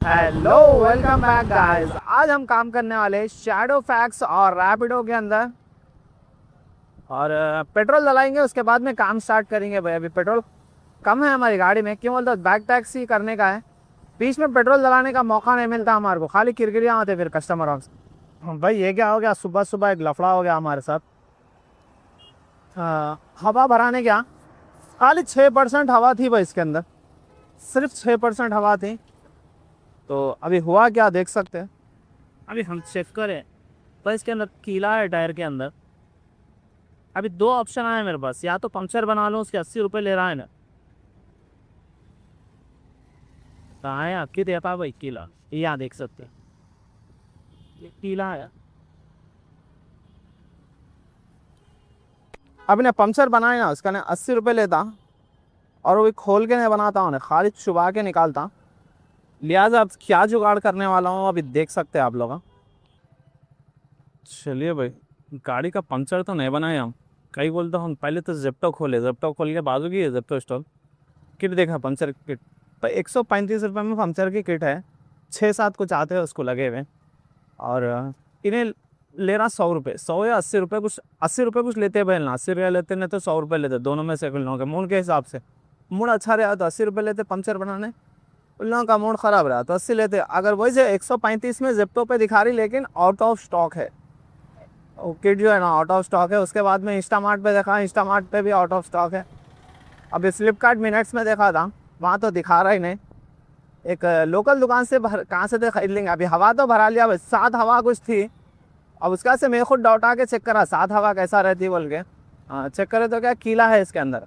Hello, welcome back guys. आज हम काम करने वाले हैं शैडो फैक्स और रैपिडो के अंदर। और पेट्रोल डलाएंगे, उसके बाद में काम स्टार्ट करेंगे। भाई अभी पेट्रोल कम है हमारी गाड़ी में, क्यों बोलते बैक टैक्सी करने का है। बीच में पेट्रोल डलाने का मौका नहीं मिलता हमारे को, खाली किरकिरियाँ होते फिर कस्टमरों से। भाई ये क्या हो गया, सुबह सुबह एक लफड़ा हो गया हमारे साथ। हवा भराने क्या, खाली 6% हवा थी भाई इसके अंदर, सिर्फ 6% हवा थी। तो अभी हुआ क्या देख सकते हैं। अभी हम चेक करें पर इसके अंदर कीला है टायर के अंदर। अभी दो ऑप्शन आए मेरे पास, या तो पंक्चर बना लो, उसके 80 रुपये ले रहा है ना। कहाँ है आपकी देता भाई कीला, ये यहाँ देख सकते हैं, ये कीला है। अभी ने पंक्चर बनाए ना, उसका ना 80 रुपये लेता, और वो भी खोल के नहीं बनाता हूँ, खाली चुबा के निकालता। लिहाजा अब क्या जुगाड़ करने वाला हूँ अभी देख सकते हैं आप लोग। चलिए भाई, गाड़ी का पंक्चर तो नहीं बनाए हम, कई बोलते हम पहले तो जेप्टो खोले, जेप्टो खोल के बाजू की है जेप्टो स्टॉल किट देखा पंक्चर किट। तो 135 रुपये में पंक्चर की किट है, 6-7 कुछ आते हैं उसको लगे हुए। और इन्हें ले रहा 100 रुपये, 100 या 80 रुपये कुछ, 80 रुपये कुछ लेते हैं भाई ना, 80 रुपये लेते नहीं तो 100 रुपये लेते, दोनों में से कुछ लोगों के मूड के हिसाब से। मूड अच्छा रहा तो 80 रुपये लेते पंक्चर बनाने, उन लोगों का मूड ख़राब रहा तो 80 लेते। अगर वही से 135 में जेप्टो पे दिखा रही, लेकिन आउट ऑफ स्टॉक है वो किट जो है ना, आउट ऑफ स्टॉक है। उसके बाद में इंस्टामार्ट पे देखा, इंस्टामार्ट पे भी आउट ऑफ स्टॉक है। अभी फ्लिपकार्ट मिनट्स में देखा था, वहाँ तो दिखा रहा ही नहीं। एक लोकल दुकान से कहाँ से तो खरीद लेंगे। अभी हवा तो भरा लिया, बस 7 हवा कुछ थी। अब उसका से मैं खुद डाउट आके चेक करा 7 हवा कैसा रहती बोल के। चेक करे तो क्या कीला है इसके अंदर।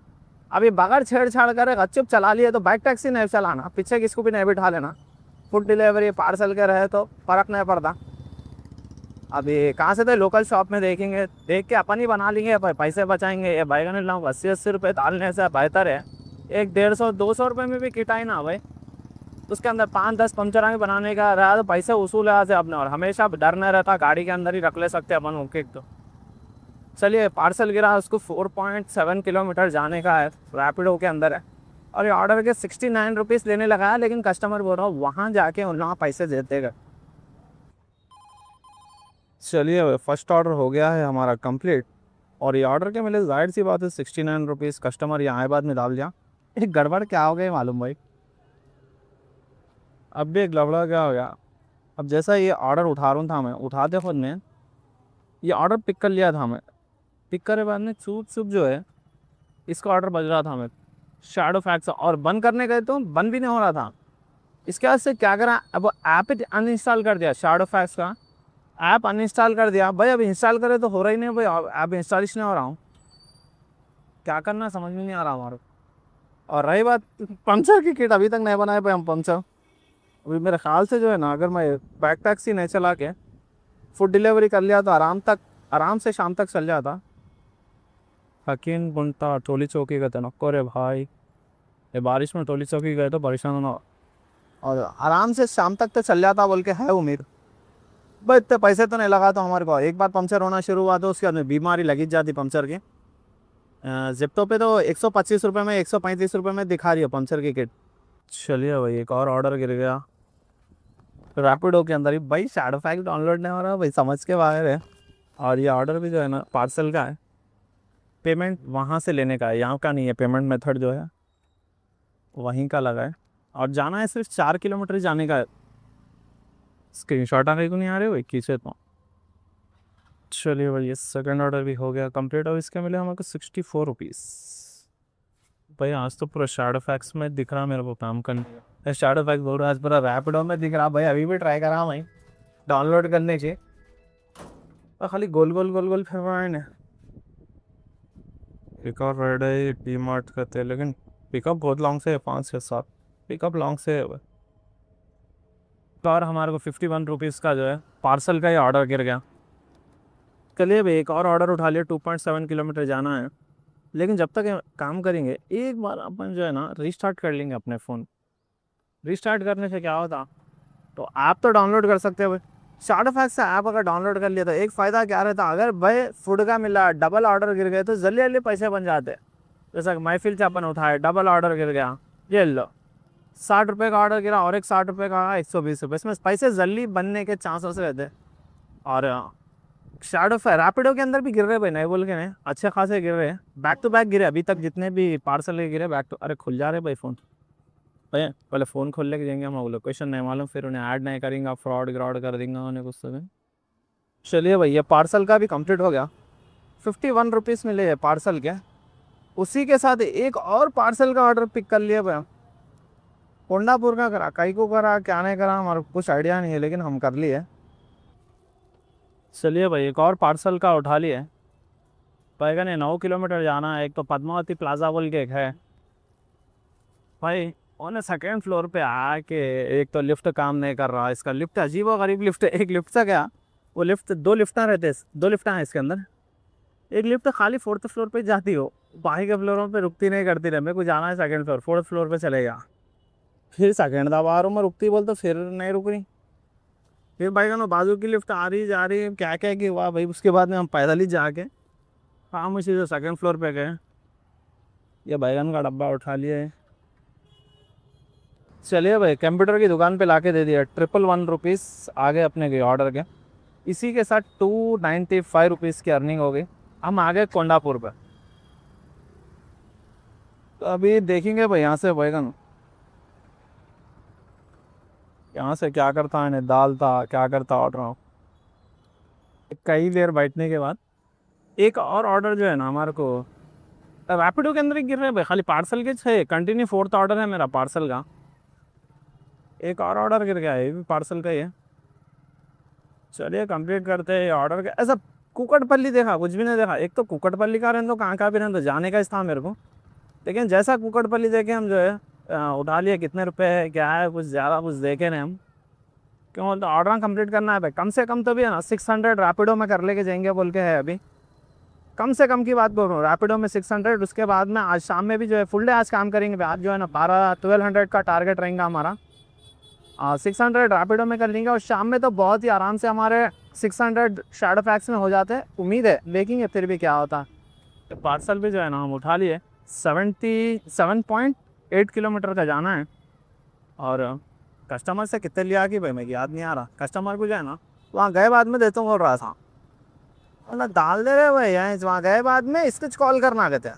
अभी बगैर छेड़छाड़ करे गपचुप चला लिए तो बाइक टैक्सी नहीं चलाना, पीछे किसको भी नहीं बिठा लेना। फूड डिलीवरी पार्सल के रहे तो फ़र्क नहीं पड़ता। अभी कहाँ से तो लोकल शॉप में देखेंगे, देख के अपन ही बना लेंगे, पैसे बचाएंगे। ये बैगन लाऊँ 80-80 रुपये डालने से बेहतर है एक 150-200 रुपये में भी किटाई ना भाई। उसके अंदर 5-10 पंक्चर भी बनाने का रहा तो पैसे वसूल है से अपने, और हमेशा डर नहीं रहता, गाड़ी के अंदर ही रख ले सकते अपन ओके। तो चलिए, पार्सल गिरा उसको 4.7 किलोमीटर जाने का है, रैपिडो के अंदर है। और ये ऑर्डर के 69 रुपीज़ लेने लगा है, लेकिन कस्टमर बोल रहा हूँ वहाँ जाके उन लोग पैसे देते गए। चलिए, फर्स्ट ऑर्डर हो गया है हमारा कंप्लीट। और ये ऑर्डर के मिले जाहिर सी बात है 69 रुपीज़, कस्टमर यहाँ बाद में डाल दिया। एक गड़बड़ क्या हो गई मालूम भाई, अब भी एक लफड़ा क्या हो गया। अब जैसा ये ऑर्डर उठा रहा था, मैं उठाते खुद में ये ऑर्डर पिक कर लिया था मैं। पिक करे बाद में चुप चुप जो है इसका ऑर्डर बज रहा था मैं, शैडो फैक्स, और बंद करने गए तो बंद भी नहीं हो रहा था। इसके बाद से क्या करा, अब ऐप अनइंस्टॉल कर दिया, शैडो फैक्स का ऐप अनइंस्टॉल कर दिया भाई। अब इंस्टॉल करे तो हो रहा ही नहीं भाई, ऐप इंस्टॉलेशन नहीं हो रहा हूँ, क्या करना समझ में नहीं आ रहा हमारे। और रही बात पंक्चर की किट, अभी तक नहीं बनाए भाई हम पंक्चर। अभी मेरे ख्याल से जो है ना, अगर मैं बैक टैक्सी नहीं चला के फूड डिलीवरी कर लिया तो आराम से शाम तक चल जाता। हकीन बुनता टोली चौकी गए थे नको रे भाई, ये बारिश में टोली चौकी गए तो परेशान होना, और आराम से शाम तक तो चल जाता बोल के है उम्मीद। भाई इतने पैसे तो नहीं लगा तो हमारे को, एक बार पंक्चर होना शुरू हुआ तो उसके बाद बीमारी लगी जाती पंक्चर की। जिप्टो पे तो 125 रुपये में, 135 रुपये में दिखा रही है पंक्चर की किट। चलिए भाई, एक और ऑर्डर गिर गया रैपिडो के अंदर ही भाई। शैडो फैक्स डाउनलोड नहीं हो रहा भाई, समझ के बाहर है। और ये ऑर्डर भी जो है ना पार्सल का है, पेमेंट वहाँ से लेने का है, यहाँ का नहीं है। पेमेंट मेथड जो है वहीं का लगा है, और जाना है सिर्फ 4 किलोमीटर जाने का है। स्क्रीनशॉट आने को नहीं आ रहे भाई खींचे तो। चलिए भाई, ये सेकंड ऑर्डर भी हो गया कंप्लीट। और इसके मिले हमको 64 रुपीज़। भाई आज तो पूरा शैडो फैक्स में दिख रहा मेरे को काम करने। शैडो फैक्स बोल रहा है, आज पूरा रैपिडो में दिख रहा भाई। अभी भी ट्राई करा भाई डाउनलोड करने से, और खाली गोल गोल गोल गोल फिरवाए ने। एक और राइड है डी मार्ट करते हैं, लेकिन पिकअप बहुत लॉन्ग से है, 5 से 7 पिकअप लॉन्ग से है। तो और हमारे को 51 रुपीज़ का जो है पार्सल का ही ऑर्डर गिर गया। चलिए भाई, एक और ऑर्डर उठा लिया, 2.7 किलोमीटर जाना है। लेकिन जब तक ये काम करेंगे, एक बार अपन जो है ना रीस्टार्ट कर लेंगे अपने फ़ोन। रीस्टार्ट करने से क्या होता, तो ऐप तो डाउनलोड कर सकते हो भाई। शैडो फैक्स से ऐप अगर डाउनलोड कर लिया तो एक फ़ायदा क्या रहता, अगर भाई फूड का मिला डबल ऑर्डर गिर गए तो जल्दी जल्दी पैसे बन जाते। जैसा कि महफिल से अपन उठाए, डबल ऑर्डर गिर गया, ये लो ₹60 का ऑर्डर गिरा और एक ₹60 का आया, ₹120। इसमें पैसे जल्दी बनने के चांसेस रहते हैं। और शैडो फायर रैपिडो के अंदर भी गिर रहे भाई, नहीं बोल के नहीं, अच्छे खासे गिर रहे हैं, बैक टू बैक गिरे अभी तक जितने भी पार्सल गिरे बैक टू। अरे खुल जा रहे भाई फ़ोन भाई, पहले फ़ोन खोल लेके जाएंगे हम, लोकेशन नहीं मालूम, फिर उन्हें ऐड नहीं करेंगे, फ्रॉड ग्रॉड कर देंगे उन्हें कुछ समय। चलिए भाई, ये पार्सल का भी कंप्लीट हो गया। ₹51 मिले है पार्सल के। उसी के साथ एक और पार्सल का ऑर्डर पिक कर लिया भाई, कोंडापुर का करा, कई को करा क्या नहीं करा हमारे कुछ आइडिया नहीं है, लेकिन हम कर लिए। चलिए भाई, एक और पार्सल का उठा लिए। पैगन है 9 किलोमीटर जाना है। एक तो पद्मावती प्लाजा बोल के एक है भाई, उन्हें सेकेंड फ्लोर पे आके, एक तो लिफ्ट काम नहीं कर रहा, इसका लिफ्ट अजीब और गरीब लिफ्ट है। एक लिफ्ट से क्या, वो लिफ्ट दो लिफ्टें रहते हैं, 2 लिफ्टें हैं इसके अंदर। एक लिफ्ट खाली 4th फ्लोर पे जाती हो, बाकी के फ्लोरों पे रुकती नहीं करती रहे। मेरे को जाना है सेकंड फ्लोर, 4th फ्लोर पे चलेगा, फिर सेकंड दबा रहा हूँ मैं, रुकती बोल तो फिर नहीं रुक रही। फिर भाई का बाजू की लिफ्ट आ रही जा रही, क्या क्या कि वाह भाई। उसके बाद में हम पैदल ही जाके हम इसी से सेकंड फ्लोर पे गए। ये बैगन का डब्बा उठा लिया है। चलिए भाई, कंप्यूटर की दुकान पे लाके दे दिया। ₹111 आ गए अपने के ऑर्डर के। इसी के साथ ₹295 की अर्निंग हो गई। हम आ गए कोंडापुर पे। तो अभी देखेंगे भाई यहाँ से बैगन, यहाँ से क्या करता है, दाल था क्या करता ऑर्डर हो। कई देर बैठने के बाद एक और ऑर्डर जो है ना हमारे को रैपिडो के अंदर ही गिर रहे हैं भाई, खाली पार्सल के 6 कंटिन्यू 4th ऑर्डर है मेरा पार्सल का। एक और ऑर्डर गिर गया है, ये भी पार्सल का ही है। चलिए कंप्लीट करते हैं ऑर्डर का। ऐसा कुकटपल्ली देखा, कुछ भी नहीं देखा। एक तो कुकटपल्ली का रहने दो, कहाँ भी रहने दो, जाने का था मेरे को, लेकिन जैसा कुकटपल्ली देखे हम जो है उठा लिए। कितने रुपए है क्या है, कुछ ज़्यादा कुछ देखे नहीं हम, क्यों बोलते ऑर्डर कंप्लीट करना है भाई। कम से कम तो भी है ना 600 रैपिडो में कर लेके जाएंगे बोल के है अभी। कम से कम की बात बोल रहा हूँ, रैपिडो में 600। उसके बाद में आज शाम में भी जो है फुल डे आज काम करेंगे भाई। आज जो है ना 1200 का टारगेट रहेगा हमारा। 600 रैपिडो में कर लेंगे, और शाम में तो बहुत ही आराम से हमारे 600 शैडो फैक्स में हो जाते हैं। उम्मीद है, देखेंगे फिर भी क्या होता है। तो पार्सल भी जो है ना हम उठा लिए। 77.8 किलोमीटर का जाना है। और कस्टमर से कितने लिया कि भाई मैं याद नहीं आ रहा। कस्टमर को जो है ना वहाँ गए बाद में देता हूँ बोल रहा था, मतलब डाल दे रहे भैया। वहाँ गए बाद में इसको कॉल करना कहते हैं,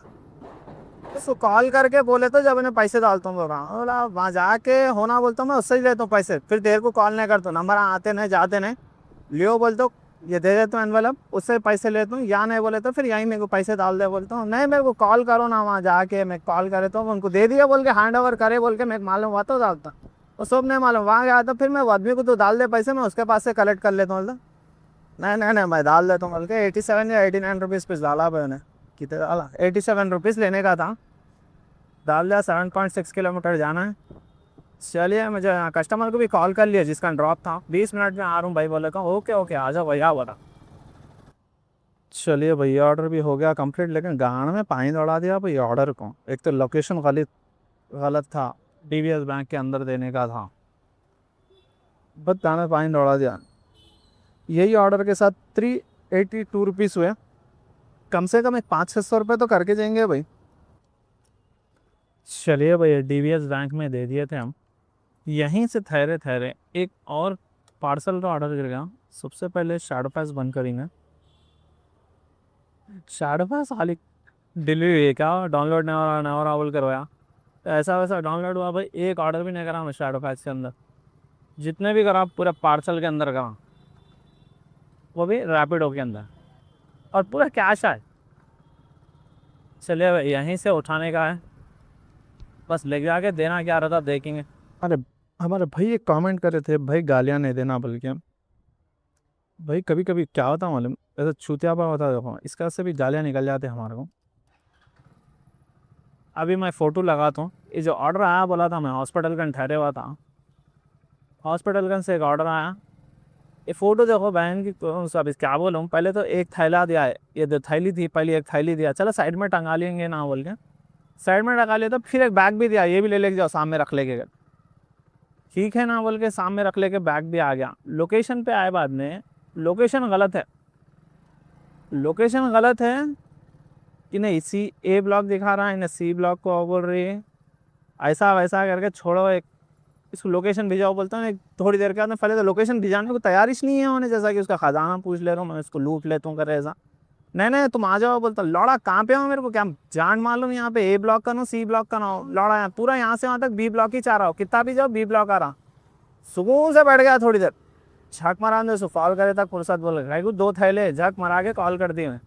उसको कॉल करके बोले तो जब इन्हें पैसे डालता हूँ बोल रहा हूँ। बोला वहाँ जाके होना बोलता हूँ मैं, उससे ही लेता हूँ पैसे, फिर देर को कॉल नहीं करता हूँ। नंबर आते नहीं जाते नहीं, लियो बोलते हो ये दे देता हूँ एनवेलप, उससे पैसे लेता हूँ। या नहीं बोले तो फिर यहीं मेरे को पैसे डाल दे बोलता हूँ। नहीं मेरे को कॉल करो ना, वहाँ जाके मैं कॉल करे तो उनको दे दिया बोल के हैंड ओवर करे बोल के, मेरे मालूम हुआ तो डालता। वो सब नहीं मालूम, वहाँ गया तो फिर मैं आदमी को तो डाल दे पैसे, मैं उसके पास से कलेक्ट कर लेता हूँ। बोलता नहीं नहीं नहीं मैं डाल देता हूँ बोल के। 87 या 89 रुपीज़ पे डाला भाई उन्हें। कितने डाला, 87 रुपीज़ लेने का था, डाल दिया। 7.6 किलोमीटर जाना है। चलिए मुझे कस्टमर को भी कॉल कर लिया जिसका ड्रॉप था, 20 मिनट में आ रहा हूँ भाई बोले का। ओके ओके आ जाओ भैया बोला। चलिए भैया ऑर्डर भी हो गया कंप्लीट, लेकिन गाड़ में पानी दौड़ा दिया भैया ऑर्डर को। एक तो लोकेशन गलत था, DBS बैंक के अंदर देने का था, बस गाड़ में पानी दौड़ा दिया। यही ऑर्डर के साथ 382 रुपीज़ हुए। कम से कम एक 500-600 रुपये तो करके जाएंगे भाई। चलिए भैया DBS बैंक में दे दिए थे हम। यहीं से ठहरे ठहरे एक और पार्सल का ऑर्डर गिर गया। सबसे पहले शैडो पास बंद करेंगे। शैडो पास खाली डिलीवरी है क्या, डाउनलोड नहीं हो रहा बोल करवाया, तो ऐसा वैसा डाउनलोड हुआ भाई। एक ऑर्डर भी नहीं करा मैं शैडो पास के अंदर, जितने भी करा पूरा पार्सल के अंदर करा, वो भी रैपिडो के अंदर, और पूरा कैश है। चलिए भाई यहीं से उठाने का है, बस ले जाके देना क्या रहता देखेंगे। अरे हमारे भाई एक कमेंट करे थे भाई गालियाँ नहीं देना, बल्कि भाई कभी कभी क्या होता है मालूम, ऐसा छूतियापा होता है देखो, इसका से भी गालियाँ निकल जाते हैं हमारे को। अभी मैं फ़ोटो लगाता हूँ। ये जो ऑर्डर आया बोला था मैं हॉस्पिटलगंज ठहरे हुआ था, हॉस्पिटलगंज से एक ऑर्डर आया। ये फ़ोटो देखो बहन की, कौन सा अभी क्या बोलूँ। पहले तो एक थैला दिया है, ये जो थैली थी पहले एक थैली दिया, चलो साइड में टंगा लेंगे ना बोल के साइड में टंगा लिया। तो फिर एक बैग भी दिया, ये भी ले लेके जाओ सामने रख लेके, ठीक है ना बोल के सामने रख लेके बैग भी आ गया। लोकेशन पे आए बाद में लोकेशन गलत है, लोकेशन गलत है कि नहीं। सी A ब्लॉक दिखा रहा है ना, C ब्लॉक को बोल रही है। ऐसा वैसा करके छोड़ो, एक इसको लोकेशन भेजाओ, बोलता हूँ एक थोड़ी देर के बाद में, पहले तो लोकेशन भेजाने को तैयार ही नहीं है उन्हें, जैसा कि उसका खजाना पूछ ले रहा हूँ मैं, उसको लूट लेता हूँ करे ऐसा। नहीं नहीं तुम आ जाओ, बोलता लौड़ा कहाँ पे हो, मेरे को क्या जान मालूम, यहाँ पे ए ब्लॉक का ना सी ब्लॉक का ना हो लौड़ा, पूरा यहाँ से वहाँ तक बी ब्लॉक ही चाह रहा हो, कितना भी जाओ बी ब्लॉक आ रहा। सुकून से बैठ गया थोड़ी देर, झक मारा अंदर से, कॉल करे तक फुर्सत, बोल भाई को 2 थैले झक मारा के कॉल कर दी मैं।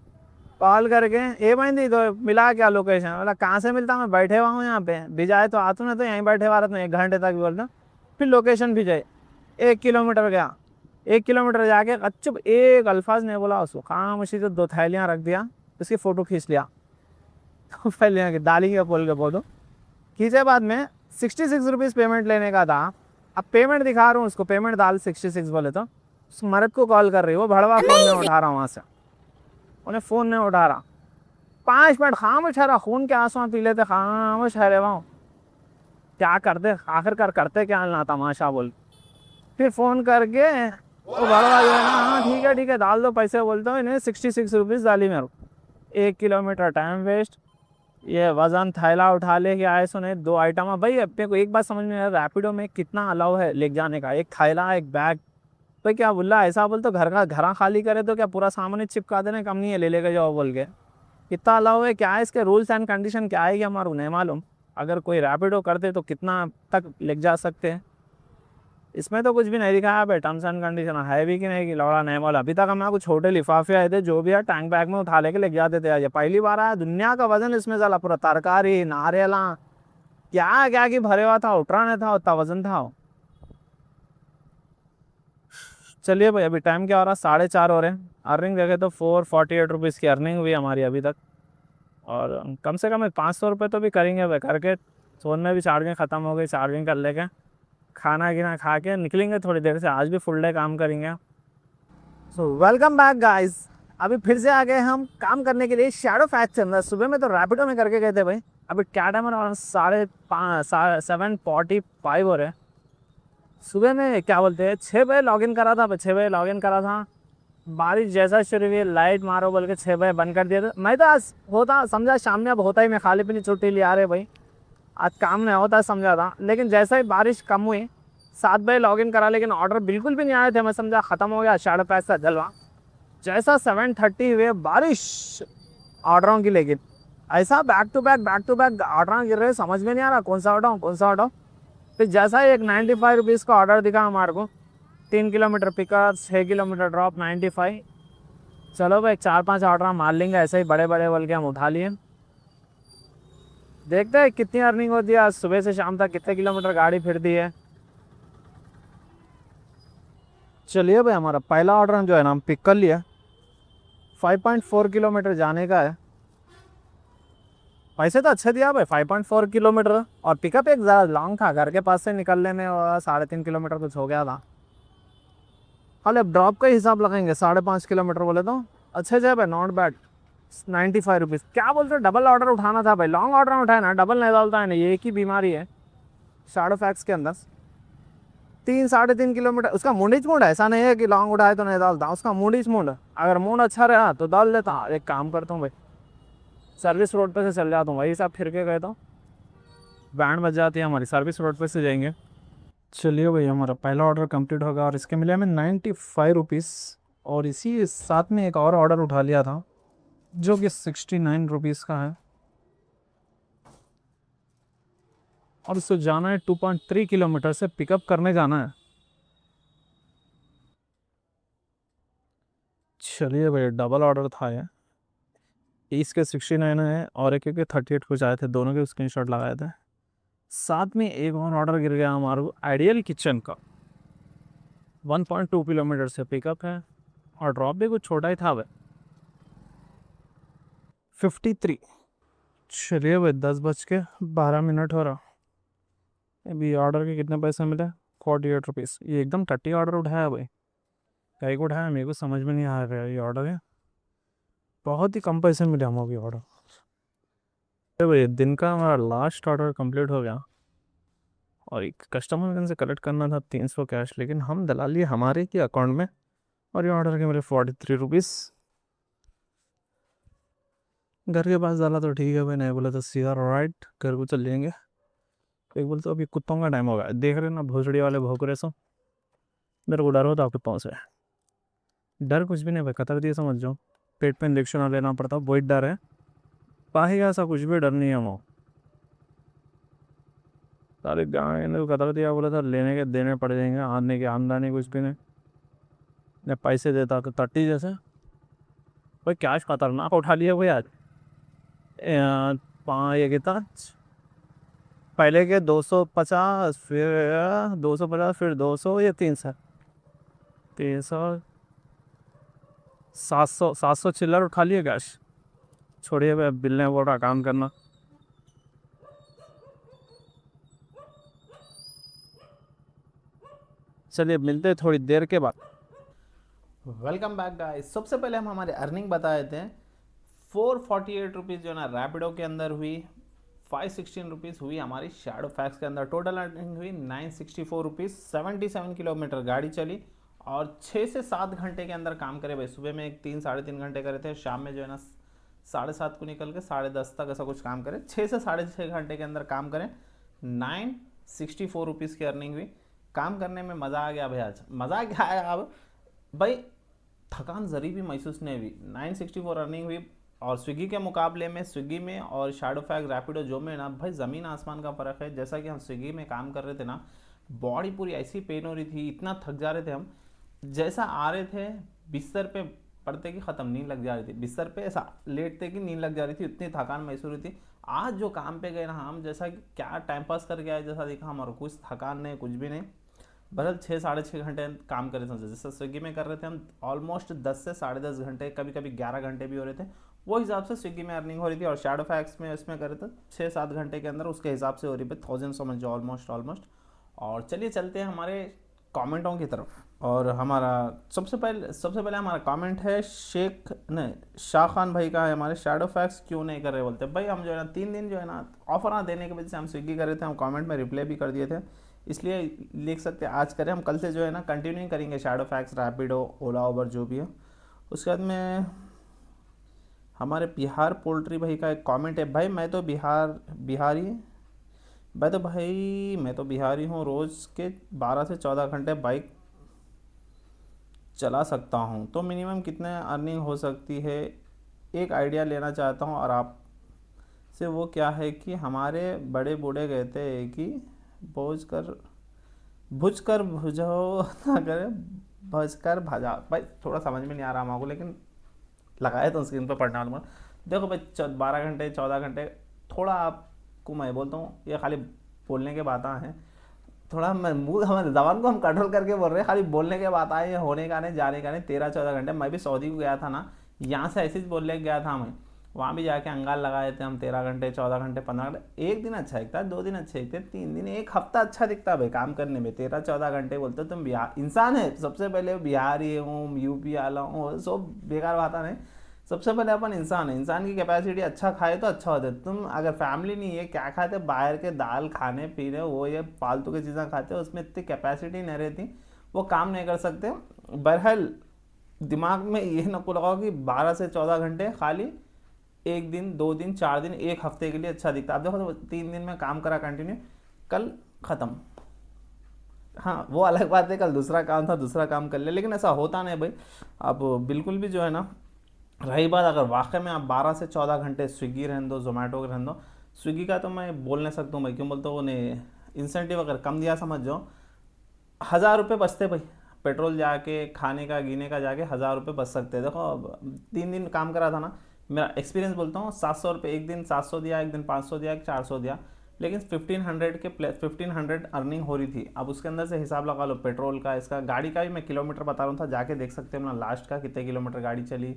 कॉल करके ए बंदी तो मिला क्या लोकेशन, बोला कहाँ से मिलता, मैं बैठे हुआ हूँ यहाँ पे, भिजाए तो आतू ना, तो यहीं बैठे हुआ रहता 1 घंटे तक बोलता। फिर लोकेशन भिजाई, 1 किलोमीटर गया, 1 किलोमीटर जाके अच्छुप एक अल्फाज नहीं बोला उसको, खामोशी से 2 थैलियाँ रख दिया, उसकी फ़ोटो खींच लिया। तो पहले यहाँ की दाली का बोल के बोलो, खींचे बाद में 66 रुपीज़ पेमेंट लेने का था। अब पेमेंट दिखा रहा हूँ उसको, पेमेंट डाल 66 बोले तो उस मर्द को कॉल कर रही है, वो भड़वा फ़ोन नहीं उठा रहा, वहाँ से उन्हें फ़ोन नहीं उठा रहा। 5 मिनट खामोश ठहरा, खून के आंसू पी लेते, खामोश ठहरे वहाँ, क्या करते आखिरकार, करते क्या ना तमाशा बोल। फिर फ़ोन करके वो बड़वा जो है ना, हाँ ठीक है डाल दो पैसे, बोलते हो इन्हें 66 रुपीज़ डाली मेरे को। 1 किलोमीटर टाइम वेस्ट, ये वज़न थैला उठा ले के आए, सुने 2 आइटम। भाई अपने को एक बात समझ में आया, रैपिडो में कितना अलाउ है ले जाने का, एक थैला एक बैग। तो क्या बोला ऐसा, बोल तो घर का घर खाली करे तो क्या पूरा सामान ही चिपका देने, कम नहीं है ले लेके जाओ बोल के, कितना अलाउ है, क्या है इसके रूल्स एंड कंडीशन क्या है, कि हमारे नहीं मालूम। अगर कोई रैपिडो करते तो कितना तक ले जा सकते हैं, इसमें तो कुछ भी नहीं दिखाया भाई, टर्म्स एंड कंडीशन है भी कि नहीं, कि लौड़ा नहीं बोला। अभी तक हमारे कुछ छोटे लिफाफे आए थे, जो भी है टैंक बैग में उठा लेके ले जाते थे, ये पहली बार आया, दुनिया का वजन इसमें चला, पूरा तरकारी नारियला क्या क्या की भरे हुआ था, उतरा नहीं था, उतना वजन था। चलिए भाई, अभी टाइम क्या हो रहा है, 4:30 हो रहे हैं। अर्निंग देखे तो 448 रुपीज़ की अर्निंग हुई हमारी अभी तक, और कम से कम 500 रुपये तो भी करेंगे भाई करके। फ़ोन में भी चार्जिंग ख़त्म हो गई, चार्जिंग कर लेके खाना गिना खा के निकलेंगे थोड़ी देर से, आज भी फुल डे काम करेंगे। सो वेलकम बैक गाइस, अभी फिर से आ गए हम काम करने के लिए शैडो फैक्ट के अंदर। सुबह में तो रैपिडो में करके गए थे भाई, अभी क्या टाइम है, 7:45 हो रहे हैं। सुबह में क्या बोलते हैं 6 बजे लॉगिन करा था, 6 बजे लॉगिन करा था, बारिश जैसा शुरू हुई, लाइट मारो बोल के 6 बजे बंद कर दिया था। मैं तो आज होता समझा शाम में, अब होता ही मैं खाली पीली छुट्टी ले आ रहे भाई, आज काम नहीं होता समझा था। लेकिन जैसा ही बारिश कम हुई, 7 बजे लॉगिन करा, लेकिन ऑर्डर बिल्कुल भी नहीं आए थे, मैं समझा ख़त्म हो गया शैडो पैसा जलवा। जैसा 7:30 हुए बारिश ऑर्डरों की, लेकिन ऐसा बैक टू बैक ऑर्डर गिर रहे, समझ में नहीं आ रहा कौन सा हटाऊँ कौन सा हटाऊँ। फिर जैसा ही एक 95 रुपीज़ का ऑर्डर दिखा हमारे को, 3 किलोमीटर पिकअप 6 किलोमीटर ड्रॉप 95। चलो भाई 4-5 ऑर्डर मार लेंगे ऐसे ही बड़े बड़े बोल के हम उठा लिए। देखते हैं कितनी अर्निंग होती है आज सुबह से शाम तक, कितने किलोमीटर गाड़ी फिर दी है। चलिए भाई, हमारा पहला ऑर्डर जो है ना हम पिक कर लिया, 5.4 किलोमीटर जाने का है। पैसे तो अच्छे दिया भाई, 5.4 किलोमीटर, और पिकअप एक ज़्यादा लॉन्ग था, घर के पास से निकलने में 3.5 किलोमीटर कुछ हो गया था। खाली अब ड्रॉप का हिसाब लगाएंगे, 5.5 किलोमीटर बोले तो अच्छे से भाई, नॉट बैड। 95 रुपीज़ क्या बोलते हो, डबल ऑर्डर उठाना था भाई, लॉन्ग ऑर्डर उठाए ना, डबल नहीं डालता है ना, ये एक ही बीमारी है शैडो फैक्स के अंदर। 3-3.5 किलोमीटर उसका मुंडीच मुंड, ऐसा नहीं है कि लॉन्ग उठाए तो नहीं डालता, उसका मुंडीच मुंड, अगर मूड अच्छा रहा तो डाल देता। एक काम करता हूँ भाई, सर्विस रोड पे से चल जाता हूँ, वही सब फिर के गए तो बैंड बज जाती है हमारी, सर्विस रोड पे से जाएंगे। चलिए भाई, हमारा पहला ऑर्डर कंप्लीट होगा, और इसके मिले हमें 95 रुपीज़। और इसी साथ में एक और ऑर्डर उठा लिया था, जो कि 69 रुपीज़ का है, और उसको जाना है 2.3 किलोमीटर से पिकअप करने जाना है। चलिए भाई, डबल ऑर्डर था ये, इसके 69 है और एक के 38 कुछ आए थे, दोनों के स्क्रीनशॉट लगाए थे। साथ में एक और ऑर्डर गिर गया हमारे को आइडियल किचन का, 1.2 किलोमीटर से पिकअप है, और ड्रॉप भी कुछ छोटा ही था भाई, 53। चलिए भाई, 10:12 हो रहा, अभी ऑर्डर के कितने पैसे मिले, 48 रुपीज़। ये एकदम टट्टी ऑर्डर उठाया भाई, कहीं को उठाया मेरे को समझ में नहीं आ रहा है, ये ऑर्डर है बहुत ही कम पैसे मिले हम अभी ऑर्डर। अरे भाई, दिन का हमारा लास्ट ऑर्डर कंप्लीट हो गया, और एक कस्टमर से कलेक्ट करना था 300 कैश, लेकिन हम डला लिए हमारे ही अकाउंट में, और ये ऑर्डर के मेरे 43 रुपीज़। घर के पास डाला तो ठीक है भाई, नहीं बोला तो सीधा राइट घर को चल जाएंगे। एक बोल तो अभी कुत्तों का टाइम होगा, देख रहे ना भोसड़ी वाले भौंक रहे सो, मेरे को डर होता है कुत्तों से। डर कुछ भी नहीं भाई, कतर दिए समझ जाओ, पेट पे इंजेक्शन लेना पड़ता, वही डर है, बाकी ऐसा कुछ भी डर नहीं है वो। सारे गाँव ने कतर दिया, बोला था लेने के देने पड़ जाएंगे, आने की आमदनी कुछ भी नहीं, ने पैसे देता तो टट्टी जैसे। भाई कैश खतरनाक उठा लिया भाई आज। ये कितना, पहले के 250, फिर 250, फिर 200, ये 300, 300, 700, 700 चिल्लर उठा लिए कैश। छोड़िए भाई, बिल ने बोल रहा काम करना। चलिए मिलते हैं थोड़ी देर के बाद। Welcome back guys. सबसे पहले हम हमारे अर्निंग बता देते हैं। 448 रुपीज़ जो है ना रैपिडो के अंदर हुई, 516 रुपीज़ हुई हमारी शैडो फैक्स के अंदर। टोटल अर्निंग हुई 964 रुपीज़। 77 किलोमीटर गाड़ी चली और 6 से 7 घंटे के अंदर काम करे भाई। सुबह में एक 3 साढ़े 3 घंटे करे थे, शाम में जो है ना 7:30 को निकल के 10:30 तक ऐसा कुछ काम करे। 6 से 6.5 घंटे के अंदर काम करें, 964 रुपीज़ की अर्निंग हुई। काम करने में मज़ा आ गया भाई। आज मज़ा क्या आया अब भाई, थकान जरी भी महसूस नहीं हुई। 964 अर्निंग हुई और स्विगी के मुकाबले में, स्विगी में और शैडोफैक्स रैपिडो जो में ना भाई ज़मीन आसमान का फ़र्क है। जैसा कि हम स्विगी में काम कर रहे थे ना, बॉडी पूरी ऐसी पेन हो रही थी, इतना थक जा रहे थे हम। जैसा आ रहे थे बिस्तर पे पड़ते कि ख़त्म, नींद लग जा रही थी। बिस्तर पे ऐसा लेटते कि नींद लग जा रही थी, इतनी थकान महसूस हो रही थी। आज जो काम पे गए ना हम, जैसा कि क्या टाइम पास करके आए जैसा दिखा, हमारा कुछ थकान नहीं, कुछ भी नहीं। बहरहाल 6 साढ़े 6 घंटे काम करे थे। जैसे स्विगी में कर रहे थे हम ऑलमोस्ट 10 से 10.5 घंटे, कभी कभी 11 घंटे भी हो रहे थे। वो हिसाब से स्विगी में अर्निंग हो रही थी। और शैडो फैक्स में इसमें करे थे 6-7 घंटे के अंदर, उसके हिसाब से हो रही है 1000 समझ जाओ, ऑलमोस्ट ऑलमोस्ट। और चलिए चलते हैं हमारे कमेंटों की तरफ। और हमारा सबसे पहले हमारा कमेंट है शेख नहीं शाह खान भाई का है। हमारे शैडो फैक्स क्यों नहीं कर रहे बोलते भाई, हम जो है ना 3 दिन जो है ना ऑफर ना देने की वजह से हम स्विगी कर रहे थे। हम कमेंट में रिप्लाई भी कर दिए थे, इसलिए लिख सकते हैं आज करें। हम कल से जो है ना कंटिन्यू करेंगे शैडो फैक्स, रैपिडो, ओला, उबर जो भी है। उसके बाद में हमारे बिहार पोल्ट्री भाई का एक कमेंट है, भाई मैं तो बिहारी मैं तो बिहारी हूँ, रोज़ के 12 से 14 घंटे बाइक चला सकता हूँ, तो मिनिमम कितने अर्निंग हो सकती है, एक आइडिया लेना चाहता हूँ। और आप से वो क्या है कि हमारे बड़े बूढ़े कहते हैं कि बोझ कर भुज कर भुजाओ ना करे, भज कर भजा। भाई थोड़ा समझ में नहीं आ रहा हमको, लेकिन लगाए तो स्क्रीन पर पढ़ने वाला। देखो भाई 12 घंटे 14 घंटे, थोड़ा आपको मैं बोलता हूँ ये खाली बोलने के बातें हैं। थोड़ा मैं मुंह हमारे जबान को हम कंट्रोल करके बोल रहे हैं, खाली बोलने के बात आए, होने का नहीं, जाने का नहीं। 13-14 घंटे मैं भी सऊदी को गया था ना, यहाँ से ऐसे ही बोलने गया था मैं, वहाँ भी जाके अंगाल लगाए थे हम। 13 घंटे 14 घंटे 15 घंटे, एक दिन अच्छा दिखता है, 2 दिन अच्छे दिखते, 3 दिन, एक हफ्ता अच्छा दिखता है भाई काम करने में। 13-14 घंटे बोलते तुम बिहार इंसान है, सबसे पहले बिहारी हूँ, यूपी वाला हूँ, सब बेकार बात नहीं। सबसे पहले अपन इंसान है, इंसान की कैपेसिटी अच्छा खाए तो अच्छा होता है। तुम अगर फैमिली नहीं है, क्या खाते, बाहर के दाल खाने पीने, वो ये फालतू की चीज़ें खाते हो, उसमें इतनी कैपेसिटी नहीं रहती, वो काम नहीं कर सकते। बहरहाल दिमाग में ये नक्को लगाओ कि 12 से 14 घंटे खाली एक दिन, 2 दिन, 4 दिन, एक हफ्ते के लिए अच्छा दिखता है। आप देखो तो 3 दिन में काम करा कंटिन्यू, कल ख़त्म। हाँ वो अलग बात है, कल दूसरा काम था, दूसरा काम कर ले, लेकिन ऐसा होता नहीं भाई। अब बिल्कुल भी जो है ना, रही बात अगर वाकई में आप 12 से 14 घंटे स्विगी रहने दो, जोमेटो रहने दो, स्विगी का तो मैं बोल नहीं सकता हूँ भाई, क्यों बोलते हो, उन्हें इंसेंटिव अगर कम दिया समझ जाओ, 1000 रुपये बचते भाई। पेट्रोल जाके, खाने का गीने का जाके 1000 रुपये बच सकते हैं। देखो अब 3 दिन काम करा था ना, मेरा एक्सपीरियंस बोलता हूँ, 700 रुपये एक दिन, 700 दिया एक दिन, 500 दिया, 400 दिया, लेकिन 1500 के प्लस 1500 अर्निंग हो रही थी। अब उसके अंदर से हिसाब लगा लो पेट्रोल का, इसका, गाड़ी का भी मैं किलोमीटर बता रहा था, जाके देख सकते हैं अपना लास्ट का कितने किलोमीटर गाड़ी चली,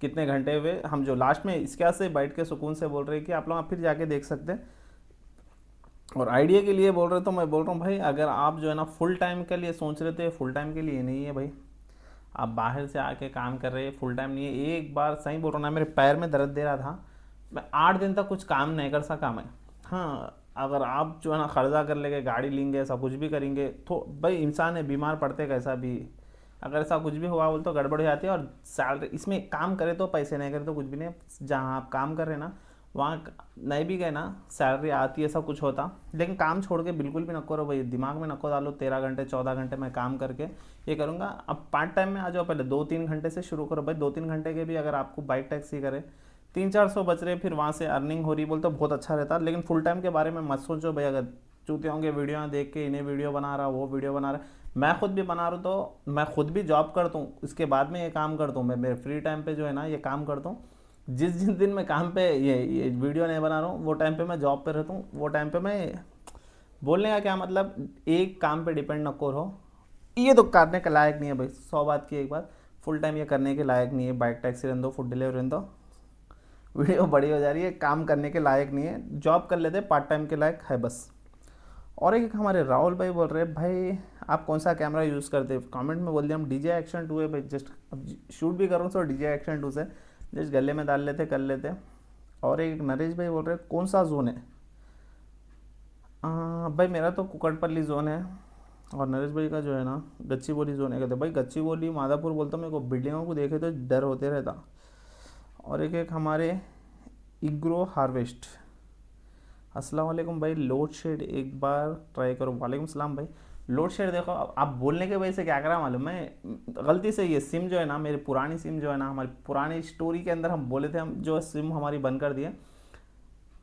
कितने घंटे हुए। हम जो लास्ट में इसके से बैठ के सुकून से बोल रहे हैं कि आप लोग फिर जाके देख सकते हैं। और आइडिया के लिए बोल रहे तो मैं बोल रहा हूँ भाई, अगर आप जो है ना फुल टाइम के लिए सोच रहे थे, फुल टाइम के लिए नहीं है भाई। आप बाहर से आके काम कर रहे हैं, फुल टाइम नहीं है। एक बार सही बोल रहा हूँ ना, मेरे पैर में दर्द दे रहा था, मैं 8 दिन तक कुछ काम नहीं कर सका मैं। हाँ अगर आप जो है ना कर्जा कर लेंगे, गाड़ी लेंगे, ऐसा कुछ भी करेंगे तो भाई इंसान है, बीमार पड़ते कैसा भी, अगर ऐसा कुछ भी हुआ बोल तो गड़बड़ हो जाती है। और सैलरी इसमें काम करे तो पैसे, नहीं करे तो कुछ भी नहीं। जहाँ आप काम कर रहे हैं ना, वहाँ नहीं भी गए ना, सैलरी आती है, सब कुछ होता, लेकिन काम छोड़ के बिल्कुल भी न करो भाई, दिमाग में नको डालो 13 घंटे 14 घंटे मैं काम करके ये करूँगा। अब पार्ट टाइम में आ जाओ, पहले 2-3 घंटे से शुरू करो भाई, 2-3 घंटे के भी अगर आपको बाइक टैक्सी करे 300-400 बच रहे, फिर वहाँ से अर्निंग हो रही बोल तो बहुत अच्छा रहता। लेकिन फुल टाइम के बारे में मत सोचो भाई, अगर चूतियों के वीडियो देख के इन्हें वीडियो बना रहा, वो वीडियो बना रहा, मैं खुद भी बना रहा हूँ, तो मैं खुद भी जॉब करता हूँ, इसके बाद में ये काम करता हूँ, मैं मेरे फ्री टाइम पे जो है ना ये काम करता हूँ। जिस जिस दिन मैं काम पे ये वीडियो नहीं बना रहा हूँ, वो टाइम पे मैं जॉब पे रहता हूँ, वो टाइम पे मैं, बोलने का क्या मतलब, एक काम पे डिपेंड न करो, ये तो करने के लायक नहीं है भाई, 100 बात की एक बात, फुल टाइम ये करने के लायक नहीं है। बाइक टैक्सी रहने दो, फूड डिलीवरी रहने दो, वीडियो बड़ी हो जा रही है, काम करने के लायक नहीं है, जॉब कर लेते पार्ट टाइम के लायक है बस। और एक हमारे राहुल भाई बोल रहे हैं, भाई आप कौन सा कैमरा यूज़ करते हैं, कमेंट में बोल दिया हम DJI Action 2 है भाई, जस्ट अब शूट भी करूँ तो DJI Action 2 से जस्ट गले में डाल लेते कर लेते। और एक नरेश भाई बोल रहे हैं कौन सा जोन है, भाई मेरा तो कुकटपल्ली जोन है, और नरेश भाई का जो है ना गच्चीबोली जोन है। कहते भाई गच्चीबोली माधापुर बोलता, मेरे को बिल्डिंगों को देखे तो डर होते रहता। और एक हमारे इग्रो हार्वेस्ट, अस्सलाम वालेकुम भाई, लोड शेड एक बार ट्राई करो। वालेकुम सलाम भाई। लोड शेड देखो, अब आप बोलने के वजह से क्या करा मालूम, मैं गलती से ये सिम जो है ना, मेरी पुरानी सिम जो है ना, हमारी पुरानी स्टोरी के अंदर हम बोले थे, हम जो सिम हमारी बंद कर दिए,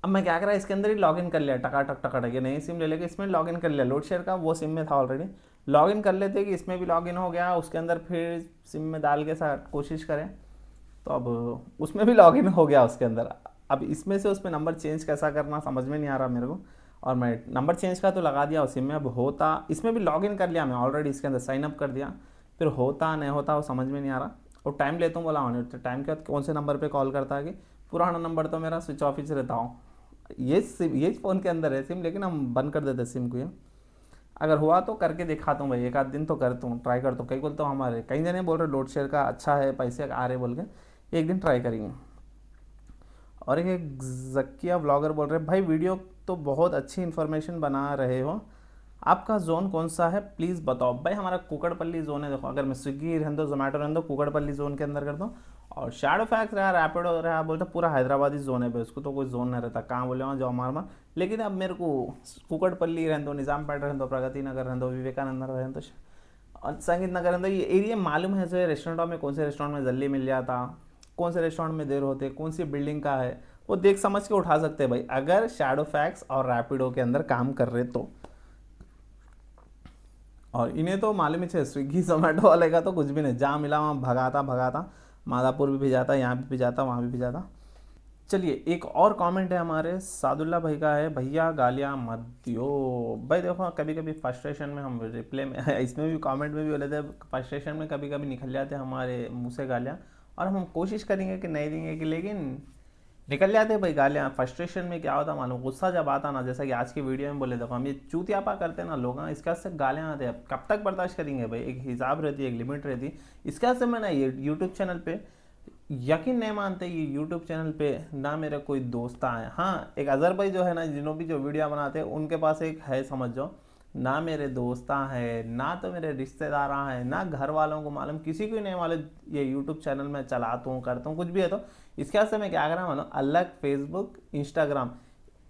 अब मैं क्या करा इसके अंदर ही लॉगिन कर लिया, टकाटक टकाटक, ये नई सिम ले लेके इसमें लॉगिन कर लिया, लोड शेयर का वो सिम में था ऑलरेडी, लॉगिन कर लेते कि इसमें भी लॉगिन हो गया, उसके अंदर फिर सिम में डाल के साथ कोशिश करें, तो अब उसमें भी लॉगिन हो गया उसके अंदर। अब इसमें से उसमें नंबर चेंज कैसा करना समझ में नहीं आ रहा मेरे को, और मैं नंबर चेंज का तो लगा दिया उस सिम में, अब होता, इसमें भी लॉगिन कर लिया मैं ऑलरेडी, इसके अंदर साइन अप कर दिया, फिर होता नहीं होता वो समझ में नहीं आ रहा। और टाइम लेता हूँ बोला ऑन, तो टाइम के बाद कौन से नंबर पर कॉल करता है कि पुराना नंबर तो मेरा स्विच ऑफ ही रहता हूँ, ये सिम ये फ़ोन के अंदर है सिम, लेकिन हम बंद कर देते सिम को ये। अगर हुआ तो करके दिखाता हूँ भाई, एक आध दिन तो करता हूँ, ट्राई करता हूँ, कई बोलता हूँ, हमारे कई जने बोल रहे लोड शेयर का अच्छा है, पैसे आ रहे बोल के, एक दिन ट्राई करेंगे। और एक जक्किया व्लॉगर बोल रहे भाई वीडियो तो बहुत अच्छी इन्फॉर्मेशन बना रहे हो, आपका जोन कौन सा है प्लीज़ बताओ। भाई हमारा कुकड़पल्ली जोन है, देखो अगर मैं स्विगी रहने दो जोमेटो रहने दो, कुकड़पल्ली जोन के अंदर कर दो। और शैडो फैक्स रहा, रैपिडो रहा, बोलते पूरा हैदराबादी जोन है भाई, उसको तो कोई जोन नहीं रहता, कहाँ बोले वहाँ जाओ मार मार। लेकिन अब मेरे को कुकड़पल्ली रहने दो, निज़ाम पेट रहने दो, प्रगति नगर रहने दो, विवेकानंद नगर रहने दो, और संगीत नगर रहने दो, ये एरिया मालूम है जो रेस्टोरेंटों में कौन से रेस्टोरेंट में जल्दी मिल जाता, कौन से रेस्टोरेंट में देर होते, कौन सी बिल्डिंग का है, वो देख समझ के उठा सकते हैं भाई, अगर शैडो फैक्स और रैपिडो के अंदर काम कर रहे तो। और इन्हें तो मालूम ही है, स्विगी जोमेटो वाले का तो कुछ भी नहीं, जहाँ मिला वहाँ भगाता भगाता, मादापुर भी भेजाता, यहाँ भी भेजाता, वहाँ भी भेजाता। चलिए एक और कमेंट है हमारे सादुल्ला भाई का है, भैया गालियाँ मत दियो। भाई देखो कभी कभी फ्रस्ट्रेशन में हम रिप्ले में इसमें भी कमेंट में भी बोले थे, फ्रस्ट्रेशन में कभी कभी निकल जाते हैं हमारे मुँह से गालियाँ, और हम कोशिश करेंगे कि नहीं देंगे कि, लेकिन निकल जाते हैं भाई गालियाँ। फ्रस्ट्रेशन में क्या होता मालूम, गुस्सा जब आता ना, जैसा कि आज की वीडियो में बोले, देखो हम ये चूतियापा करते हैं ना लोग, इसका से गालियाँ आते हैं, कब तक बर्दाश्त करेंगे भाई, एक हिसाब रहती है, एक लिमिट रहती है। इसका से मैं ना ये यूट्यूब चैनल पे, यकीन नहीं मानते, ये यूट्यूब चैनल पे ना मेरे कोई दोस्त आए, हाँ एक अजहर भाई जो है ना, जिन्हों भी जो वीडियो बनाते हैं उनके पास एक है, समझ जाओ, ना मेरे दोस्त है, ना तो मेरे रिश्तेदार हैं, ना घर वालों को मालूम, किसी को नहीं मालूम ये यूट्यूब चैनल में चलाता हूँ करता हूँ कुछ भी है। तो इसके वास्ते मैं क्या करा मालूम, अलग फेसबुक इंस्टाग्राम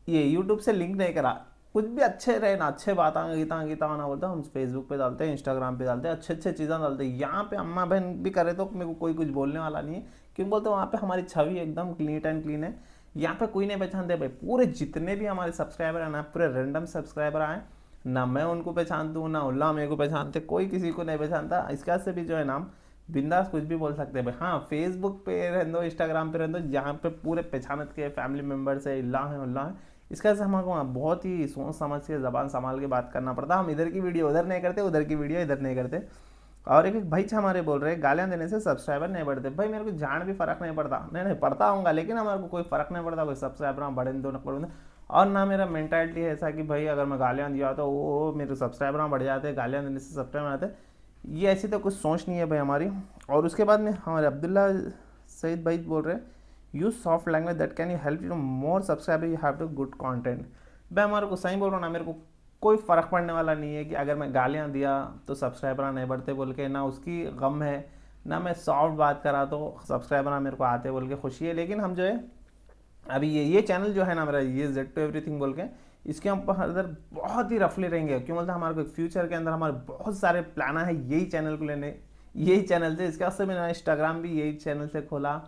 ये यूट्यूब से लिंक नहीं करा, कुछ भी अच्छे रहे ना, अच्छे बातें गीता गीता ना बोलते हम फेसबुक पे डालते हैं, इंस्टाग्राम पे डालते हैं, अच्छे अच्छे चीज़ें डालते हैं। यहाँ पे अम्मा बहन भी करे तो मेरे को कोई कुछ बोलने वाला नहीं है, क्यों बोलते वहाँ पे हमारी छवि एकदम नीट एंड क्लीन है, यहाँ पे कोई नहीं पहचानते भाई। पूरे जितने भी हमारे सब्सक्राइबर हैं ना, पूरे रैंडम सब्सक्राइबर आए ना, मैं उनको पहचानता हूँ ना उल्ला मेरे को पहचानते, कोई किसी को नहीं पहचानता। इसका से भी जो है नाम बिंदास कुछ भी बोल सकते हैं भाई। हाँ फेसबुक पे रहने दो, इंस्टाग्राम पे रहने दो, जहाँ पे पूरे पहचानत के फैमिली मेम्बर्स है, इल्ला है उल्ला है, इसका से हमको बहुत ही सोच समझ के ज़बान संभाल के बात करना पड़ता। हम इधर की वीडियो उधर नहीं करते, उधर की वीडियो इधर नहीं करते। और एक भाई हमारे बोल रहे हैं गालियाँ देने से सब्सक्राइबर नहीं बढ़ते। भाई मेरे को जान भी फ़र्क नहीं पड़ता, नहीं नहीं पड़ता होगा, लेकिन हमारे को कोई फ़र्क नहीं पड़ता, कोई सब्सक्राइबर बढ़े दो न बढ़े। और ना मेरा मेंटालिटी है ऐसा कि भाई अगर मैं गालियाँ दिया तो वो मेरे सब्सक्राइबर बढ़ जाते हैं, गालियाँ देने से सब्सक्राइबर आते, ये ऐसी तो कुछ सोच नहीं है भाई हमारी। और उसके बाद में हमारे अब्दुल्ला सईद भाई बोल रहे हैं use soft language that can you help you more subscriber, you have to good content. भाई हमारे को सही बोल रहा हूँ ना, मेरे को कोई फ़र्क पड़ने वाला नहीं है कि अगर मैं गालियाँ दिया तो सब्सक्राइबर नहीं बढ़ते बोल के, ना उसकी गम है, ना मैं सॉफ्ट बात करा तो सब्सक्राइबर मेरे को आते बोल के खुशी है। लेकिन हम जो है अभी ये चैनल जो है ना मेरा, ये जेड टू एवरीथिंग बोल के, इसके ऊपर इधर बहुत ही रफली रहेंगे। क्यों बोलते हैं, हमारे को फ्यूचर के अंदर हमारे बहुत सारे प्लान है यही चैनल को लेने, यही चैनल से। इसके वास्ते मैंने इंस्टाग्राम भी यही चैनल से खोला,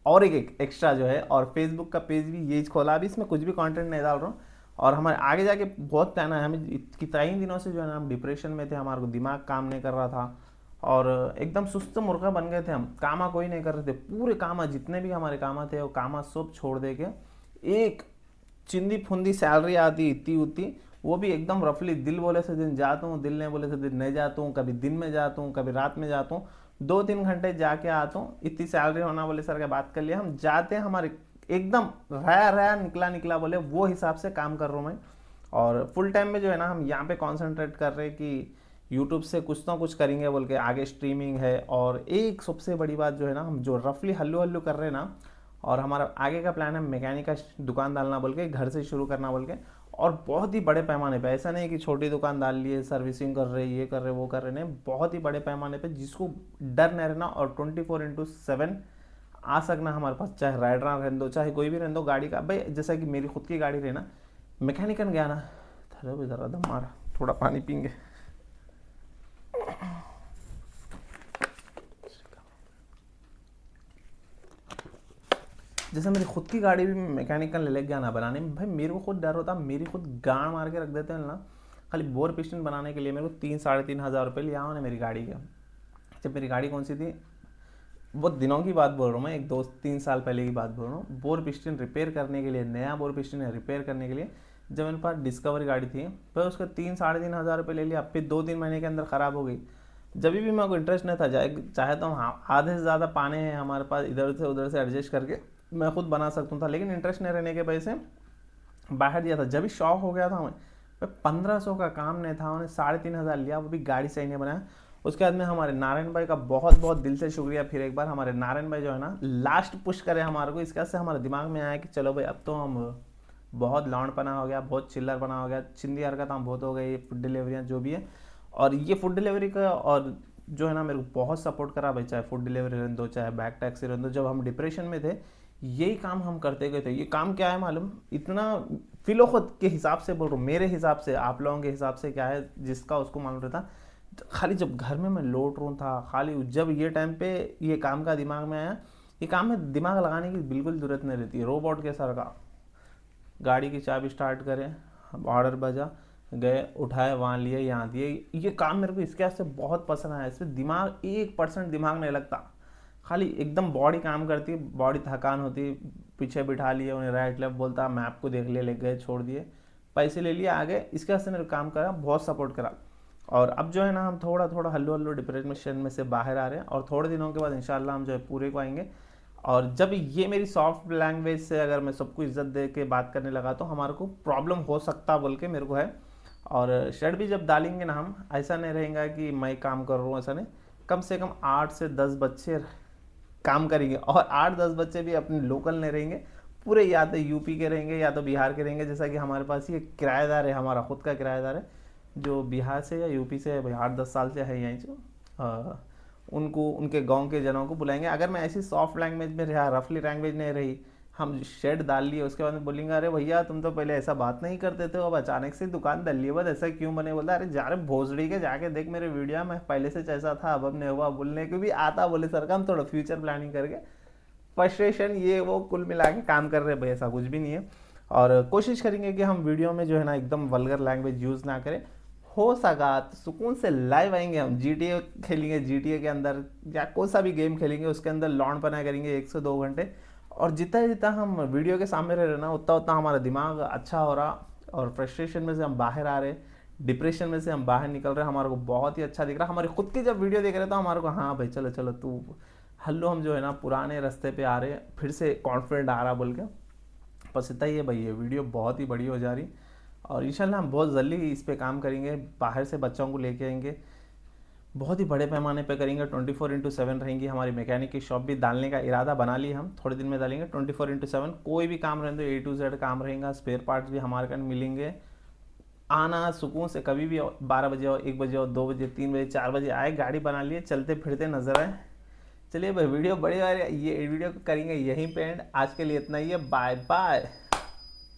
और एक एक्स्ट्रा जो है, और फेसबुक का पेज भी यही खोला। अभी इसमें कुछ भी कंटेंट नहीं डाल रहा हूँ। और हमारे आगे जाके बहुत प्लान है। हमें कितना ही दिनों से जो है ना, हम डिप्रेशन में थे, हमारे को दिमाग काम नहीं कर रहा था, और एकदम सुस्त मुर्गा बन गए थे हम। कामा कोई नहीं कर रहे थे, पूरे कामा जितने भी हमारे कामा थे वो कामा सब छोड़ दे के एक चिंदी फुंदी सैलरी आती इतनी उतनी, वो भी एकदम रफली, दिल बोले से दिन जाता हूँ, दिल नहीं बोले से दिन नहीं जाता हूँ, कभी दिन में जाता हूँ, कभी रात में जाता हूँ, 2-3 घंटे जाके आता हूँ, इतनी सैलरी होना बोले सर का बात कर लिया, हम जाते हैं, हमारे एकदम रहा रहा निकला निकला बोले वो हिसाब से काम कर रहा हूँ मैं। और फुल टाइम में जो है ना, हम यहाँ पे कॉन्सेंट्रेट कर रहे हैं कि यूट्यूब से कुछ ना कुछ करेंगे बोल के, आगे स्ट्रीमिंग है। और एक सबसे बड़ी बात जो है ना, हम जो रफली हल्लू हल्लू कर रहे हैं ना, और हमारा आगे का प्लान है मैकेनिक का दुकान डालना बोल के, घर से शुरू करना बोल के, और बहुत ही बड़े पैमाने पे। ऐसा नहीं कि छोटी दुकान डाल लिए, सर्विसिंग कर रहे, ये कर रहे, वो कर रहे, नहीं, बहुत ही बड़े पैमाने पे, जिसको डर नहीं रहना, और 24/7 आ सकना हमारे पास, चाहे राइडर रहने दो, चाहे कोई भी रहने दो गाड़ी का। भाई जैसा कि मेरी खुद की गाड़ी रहे ना, मैकेनिकन गया ना, थोड़ा भी ज़रा दम मारा, थोड़ा पानी पीएंगे। जैसे मेरी खुद की गाड़ी भी मैकेनिकल ले गया ना बनाने में, भाई मेरे को खुद डर होता, मेरी खुद गाड़ मार के रख देते हैं ना, खाली बोर पिस्टन बनाने के लिए मेरे को 3-3.5 हज़ार रुपये लिया उन्होंने मेरी गाड़ी के। जब मेरी गाड़ी कौन सी थी, बहुत दिनों की बात बोल रहा हूँ मैं, एक 2-3 साल पहले की बात बोल रहा हूँ, बोर पिस्टन रिपेयर करने के लिए, नया बोर पिस्टन रिपेयर करने के लिए, जब मेरे पास डिस्कवरी गाड़ी थी, फिर उसका 3-3.5 हज़ार रुपये ले लिया, फिर 2-3 महीने के अंदर ख़राब हो गई। जब भी मेरे को इंटरेस्ट नहीं था, चाहे तो हम आधे से ज़्यादा पाने हैं हमारे पास, इधर से उधर से एडजस्ट करके मैं खुद बना सकता था, लेकिन इंटरेस्ट नहीं रहने के वजह से बाहर दिया था। जब भी शौक हो गया था मैं 1500 का काम नहीं था, उन्हें 3,500 लिया, वो भी गाड़ी सही नहीं बनाया। उसके बाद में हमारे नारायण भाई का बहुत बहुत दिल से शुक्रिया, फिर एक बार हमारे नारायण भाई जो है ना, लास्ट पुश करे हमारे को। इसके वजह से हमारे दिमाग में आया कि चलो भाई अब तो हम बहुत लौंडपना हो गया, बहुत चिल्लरपना हो गया, चिंदी हरकत हम बहुत हो गई, फूड डिलीवरियाँ जो भी है। और ये फूड डिलीवरी का, और जो है ना, मेरे को बहुत सपोर्ट करा भाई, चाहे फूड डिलीवरी रहने दो, चाहे बैग टैक्सी रहने दो। जब हम डिप्रेशन में थे, यही काम हम करते गए थे। ये काम क्या है मालूम, इतना फिलो खुद के हिसाब से बोल रहा हूँ, मेरे हिसाब से, आप लोगों के हिसाब से क्या है, जिसका उसको मालूम रहता। खाली जब घर में मैं लौट रहा था, खाली जब ये टाइम पे ये काम का दिमाग में आया, ये काम में दिमाग लगाने की बिल्कुल ज़रूरत नहीं रहती, रोबोट के सर का। गाड़ी की चाबी स्टार्ट करें, ऑर्डर बजा, गए, उठाए, वहाँ लिए, यहाँ दिए। ये काम मेरे को इसके वास्ते बहुत पसंद आया। इसमें दिमाग 1% दिमाग नहीं लगता, खाली एकदम बॉडी काम करती है, बॉडी थकान होती, पीछे बिठा लिए उन्हें, राइट लेफ्ट बोलता, मैप को देख लिए, ले गए, छोड़ दिए, पैसे ले लिए, आ गए। इसके वास्ते मेरे काम करा, बहुत सपोर्ट करा। और अब जो है ना, हम थोड़ा थोड़ा हल्लू हल्लू डिप्रेशन में से बाहर आ रहे हैं, और थोड़े दिनों के बाद इंशाल्लाह हम जो है पूरे को आएंगे। और जब ये मेरी सॉफ्ट लैंग्वेज से अगर मैं सबको इज्जत दे के बात करने लगा, तो हमारे को प्रॉब्लम हो सकता बोल के मेरे को है। और शर्ट भी जब डालेंगे ना हम, ऐसा नहीं रहेगा कि मैं काम कर रहा हूँ, ऐसा नहीं, कम से कम 8 से 10 बच्चे काम करेंगे, और 8-10 बच्चे भी अपने लोकल नहीं रहेंगे, पूरे या तो यूपी के रहेंगे या तो बिहार के रहेंगे। जैसा कि हमारे पास ये किराएदार है, हमारा खुद का किराएदार है, जो बिहार से या यूपी से है भाई, 8-10 साल से है यहीं से। उनको, उनके गांव के जनों को बुलाएंगे। अगर मैं ऐसी सॉफ्ट लैंग्वेज में रहा, रफली लैंग्वेज नहीं रही, हम शेड डाल लिए, उसके बाद में बोलेंगे अरे भैया तुम तो पहले ऐसा बात नहीं करते थे, अब अचानक से दुकान डाल लिए, बस ऐसा क्यों बने। बोलता अरे जा रहे भोसड़ी के, जाके देख मेरे वीडियो में, पहले से जैसा था अब नहीं हुआ। बोलने को भी आता, बोले सर का हम थोड़ा फ्यूचर प्लानिंग करके, फ्रस्ट्रेशन ये वो कुल मिला के काम कर रहे भाई, ऐसा कुछ भी नहीं है। और कोशिश करेंगे कि हम वीडियो में जो है ना, एकदम वल्गर लैंग्वेज यूज़ ना करें। हो सका तो सुकून से लाइव आएंगे, हम GTA खेलेंगे, GTA के अंदर या कोई सा भी गेम खेलेंगे, उसके अंदर लॉन्ड पना करेंगे 1 से 2 घंटे। और जितना जितना हम वीडियो के सामने रह रहे ना, उतना उतना हमारा दिमाग अच्छा हो रहा, और फ्रस्ट्रेशन में से हम बाहर आ रहे, डिप्रेशन में से हम बाहर निकल रहे, हमारे को बहुत ही अच्छा दिख रहा। हमारे खुद की जब वीडियो देख रहे तो हमारे को हाँ भाई चलो चलो तू हल्लो, हम जो है ना पुराने रास्ते पे आ रहे, फिर से कॉन्फिडेंट आ रहा बोल के। बस इतना ही है भाई, ये वीडियो बहुत ही बड़ी हो जा रही, और इंशाल्लाह हम बहुत जल्दी इस पे काम करेंगे, बाहर से बच्चों को लेके आएंगे, बहुत ही बड़े पैमाने पे करेंगे। 24/7 रहेंगी हमारी मैकेनिक की शॉप भी, डालने का इरादा बना ली हम, थोड़े दिन में डालेंगे 24/7। कोई भी काम रहेंगे, A to Z काम रहेगा, स्पेयर पार्ट्स भी हमारे कन मिलेंगे। आना सुकून से कभी भी आओ, 12 बजे आओ, 1 बजे आओ, 2 बजे, 3 बजे, 4 बजे आए, गाड़ी बना लिए, चलते फिरते नजर आए, चलिए भाई वीडियो बड़ी, और ये वीडियो को करेंगे यहीं पे एंड। आज के लिए इतना ही है, बाय बाय।